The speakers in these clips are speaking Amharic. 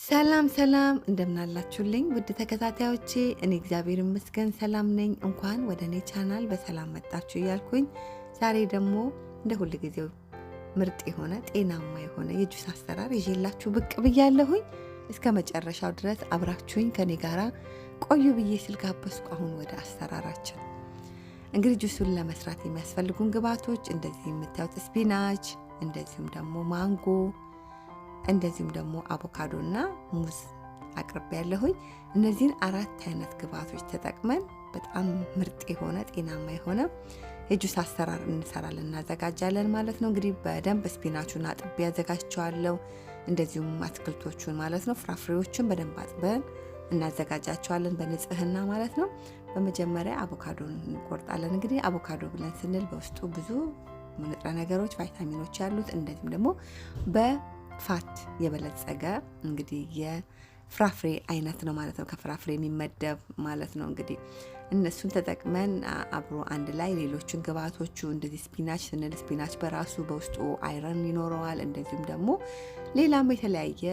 ሰላም ሰላም እንደምናላችሁልኝ ውድ ተከታታዮቼ፣ እኔ እግዚአብሔር ይመስገን ሰላም ነኝ። እንኳን ወደ እኔ ቻናል በሰላም መጣችሁ እያልኩኝ ዛሬ ደግሞ እንደ ሁል ጊዜው ምርጥ የሆነ ጤናማ የሆነ የጁስ አሰራር ይዤላችሁ ብቅ ብያለሁኝ። እስከ መጨረሻው ድረስ አብራችሁኝ ከኔ ጋራ ቆዩ ብዬ ስልጋበስኩ። አሁን ወደ አሰራራችን እንግዲህ ጁሱን ለመስራት የሚያስፈልጉን ግብአቶች እንደዚህ የምታዩት ስፒናች፣ እንደዚሁም ደግሞ ማንጎ፣ እንደዚሁም ደግሞ አቮካዶና ሙዝ አቅርቤ ያለሁኝ። እነዚህን አራት አይነት ግብአቶች ተጠቅመን በጣም ምርጥ የሆነ ጤናማ የሆነ የጁስ አሰራር እንሰራለን እናዘጋጃለን ማለት ነው። እንግዲህ በደንብ ስፒናቹን አጥቤ ያዘጋጅቸዋለሁ። እንደዚሁም አትክልቶቹን ማለት ነው፣ ፍራፍሬዎቹን በደንብ አጥበን እናዘጋጃቸዋለን በንጽህና ማለት ነው። በመጀመሪያ አቮካዶን እንቆርጣለን። እንግዲህ አቮካዶ ብለን ስንል በውስጡ ብዙ ንጥረ ነገሮች፣ ቫይታሚኖች ያሉት እንደዚሁም ደግሞ በፋት የበለጸገ እንግዲህ የፍራፍሬ አይነት ነው ማለት ነው። ከፍራፍሬ የሚመደብ ማለት ነው። እንግዲህ እነሱን ተጠቅመን አብሮ አንድ ላይ ሌሎችን ግብአቶቹ እንደዚህ ስፒናች ስንል ስፒናች በራሱ በውስጡ አይረን ይኖረዋል። እንደዚሁም ደግሞ ሌላም የተለያየ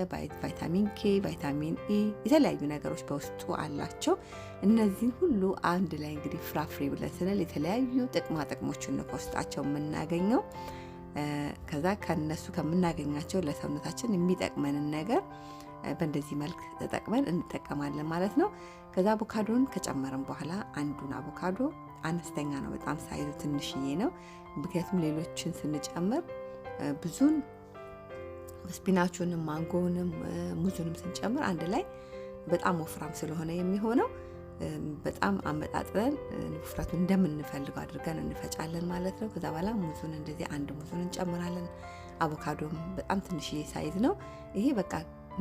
ቫይታሚን ኬ፣ ቫይታሚን ኢ የተለያዩ ነገሮች በውስጡ አላቸው። እነዚህን ሁሉ አንድ ላይ እንግዲህ ፍራፍሬ ብለን ስንል የተለያዩ ጥቅማ ጥቅሞችን ነው ከውስጣቸው የምናገኘው። ከዛ ከነሱ ከምናገኛቸው ለሰውነታችን የሚጠቅመንን ነገር በእንደዚህ መልክ ተጠቅመን እንጠቀማለን ማለት ነው። ከዛ አቮካዶን ከጨመረን በኋላ አንዱን አቮካዶ አነስተኛ ነው፣ በጣም ሳይዙ ትንሽዬ ነው። ምክንያቱም ሌሎችን ስንጨምር ብዙን ስፒናቹንም ማንጎውንም ሙዙንም ስንጨምር አንድ ላይ በጣም ወፍራም ስለሆነ የሚሆነው በጣም አመጣጥረን ውፍረቱን እንደምንፈልገው አድርገን እንፈጫለን ማለት ነው። ከዛ በኋላ ሙዙን እንደዚህ አንድ ሙዙን እንጨምራለን። አቮካዶም በጣም ትንሽዬ ሳይዝ ነው። ይሄ በቃ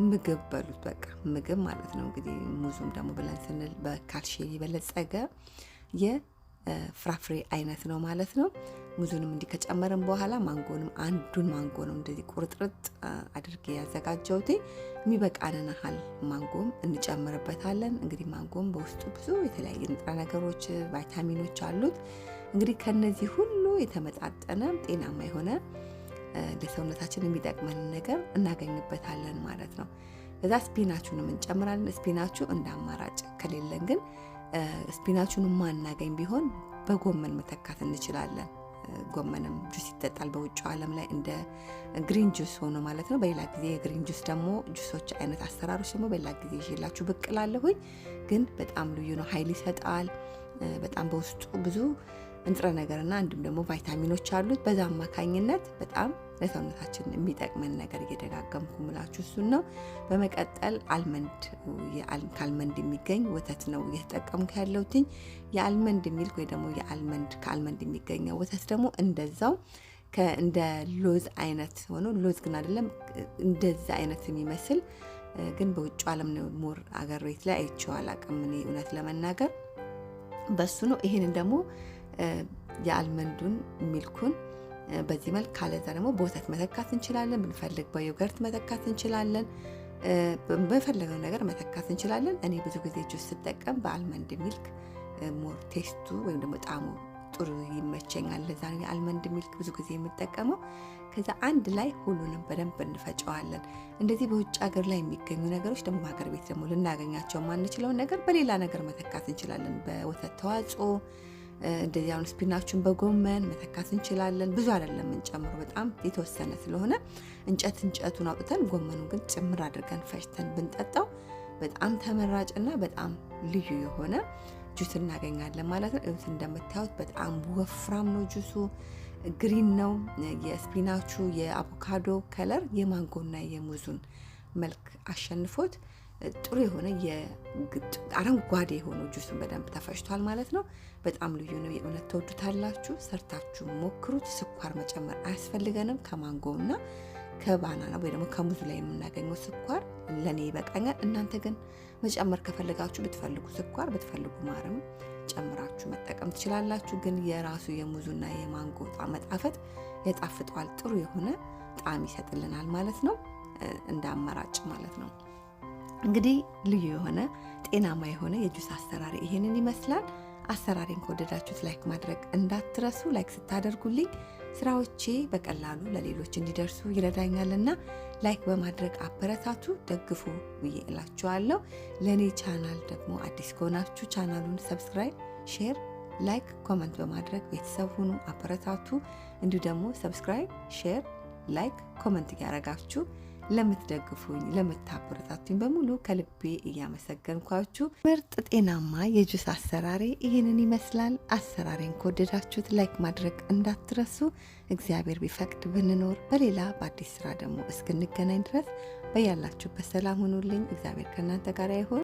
ምግብ በሉት፣ በቃ ምግብ ማለት ነው። እንግዲህ ሙዙም ደግሞ ብለን ስንል በካልሽየም የበለጸገ የፍራፍሬ አይነት ነው ማለት ነው። ሙዙንም እንዲህ ከጨመረን በኋላ ማንጎንም አንዱን ማንጎ ነው እንደዚህ ቁርጥርጥ አድርጌ ያዘጋጀሁት። የሚበቃንን ያህል ማንጎም እንጨምርበታለን። እንግዲህ ማንጎም በውስጡ ብዙ የተለያየ ንጥረ ነገሮች፣ ቫይታሚኖች አሉት። እንግዲህ ከነዚህ ሁሉ የተመጣጠነ ጤናማ የሆነ ለሰውነታችን የሚጠቅመንን ነገር እናገኝበታለን ማለት ነው። ከዛ ስፒናቹንም እንጨምራለን። ስፒናቹ እንደ አማራጭ ከሌለን ግን ስፒናቹን ማናገኝ ቢሆን በጎመን መተካት እንችላለን። ጎመንም ጁስ ይጠጣል በውጭው ዓለም ላይ እንደ ግሪን ጁስ ሆኖ ማለት ነው። በሌላ ጊዜ የግሪን ጁስ ደግሞ ጁሶች አይነት አሰራሮች ደግሞ በሌላ ጊዜ ይዤላችሁ ብቅ እላለሁኝ። ግን በጣም ልዩ ነው፣ ኃይል ይሰጣል። በጣም በውስጡ ብዙ ንጥረ ነገርና እንዲሁም ደግሞ ቫይታሚኖች አሉት። በዛ አማካኝነት በጣም ለሰውነታችን የሚጠቅመን ነገር እየደጋገምኩ ምላችሁ እሱን ነው። በመቀጠል ከአልመንድ የሚገኝ ወተት ነው እየተጠቀምኩ ያለሁት። የአልመንድ ሚልክ ወይ ደግሞ ከአልመንድ የሚገኘው ወተት ደግሞ እንደዛው እንደ ሎዝ አይነት ሆኖ ሎዝ ግን አይደለም፣ እንደዛ አይነት የሚመስል ግን በውጭ ዓለም ነው ሞር አገር ቤት ላይ አይቼው አላውቅም እኔ እውነት ለመናገር በሱ ነው። ይሄንን ደግሞ የአልመንዱን ሚልኩን በዚህ መልክ ካለዛ ደግሞ በወተት መተካት እንችላለን። ብንፈልግ በዮገርት መተካት እንችላለን። በፈለገው ነገር መተካት እንችላለን። እኔ ብዙ ጊዜ ጁስ ስጠቀም በአልመንድ ሚልክ ሞር ቴስቱ ወይም ደግሞ ጣዕሙ ጥሩ ይመቸኛል። ለዛ ነው የአልመንድ ሚልክ ብዙ ጊዜ የምጠቀመው። ከዛ አንድ ላይ ሁሉንም በደንብ እንፈጨዋለን። እንደዚህ በውጭ ሀገር ላይ የሚገኙ ነገሮች ደግሞ በሀገር ቤት ደግሞ ልናገኛቸው የማንችለውን ነገር በሌላ ነገር መተካት እንችላለን። በወተት ተዋጽኦ እንደዚህ አሁን ስፒናቹን በጎመን መተካት እንችላለን። ብዙ አይደለም የምንጨምረው፣ በጣም የተወሰነ ስለሆነ እንጨቱን አውጥተን ጎመኑን ግን ጭምር አድርገን ፈጭተን ብንጠጣው በጣም ተመራጭና በጣም ልዩ የሆነ ጁስ እናገኛለን ማለት ነው። እዚህ እንደምታዩት በጣም ወፍራም ነው ጁሱ፣ ግሪን ነው። የስፒናቹ የአቮካዶ ከለር የማንጎና የሙዙን መልክ አሸንፎት ጥሩ የሆነ አረንጓዴ የሆነው ጁሱን በደንብ ተፈጭቷል ማለት ነው። በጣም ልዩ ነው። የእውነት ተወዱታላችሁ። ሰርታችሁ ሞክሩት። ስኳር መጨመር አያስፈልገንም። ከማንጎና ከባናና ወይ ደግሞ ከሙዙ ላይ የምናገኘው ስኳር ለኔ ይበቃኛል። እናንተ ግን መጨመር ከፈለጋችሁ ብትፈልጉ ስኳር ብትፈልጉ ማርም ጨምራችሁ መጠቀም ትችላላችሁ። ግን የራሱ የሙዙና የማንጎ መጣፈጥ ያጣፍጠዋል። ጥሩ የሆነ ጣዕም ይሰጥልናል ማለት ነው። እንደ አማራጭ ማለት ነው። እንግዲህ ልዩ የሆነ ጤናማ የሆነ የጁስ አሰራር ይሄንን ይመስላል። አሰራሬን ከወደዳችሁት ላይክ ማድረግ እንዳትረሱ። ላይክ ስታደርጉልኝ ስራዎቼ በቀላሉ ለሌሎች እንዲደርሱ ይረዳኛልና ላይክ በማድረግ አበረታቱ፣ ደግፉ ብዬ እላችኋለሁ። ለኔ ቻናል ደግሞ አዲስ ከሆናችሁ ቻናሉን ሰብስክራይብ፣ ሼር፣ ላይክ፣ ኮመንት በማድረግ ቤተሰብ ሁኑ፣ አበረታቱ። እንዲሁ ደግሞ ሰብስክራይብ፣ ሼር፣ ላይክ፣ ኮመንት እያረጋችሁ ለምትደግፉኝ ለምታበረታቱኝ በሙሉ ከልቤ እያመሰገንኳችሁ ምርጥ ጤናማ የጁስ አሰራሬ ይህንን ይመስላል። አሰራሬን ከወደዳችሁት ላይክ ማድረግ እንዳትረሱ። እግዚአብሔር ቢፈቅድ ብንኖር በሌላ በአዲስ ስራ ደግሞ እስክንገናኝ ድረስ በያላችሁበት ሰላም ሁኑልኝ። እግዚአብሔር ከእናንተ ጋር ይሁን።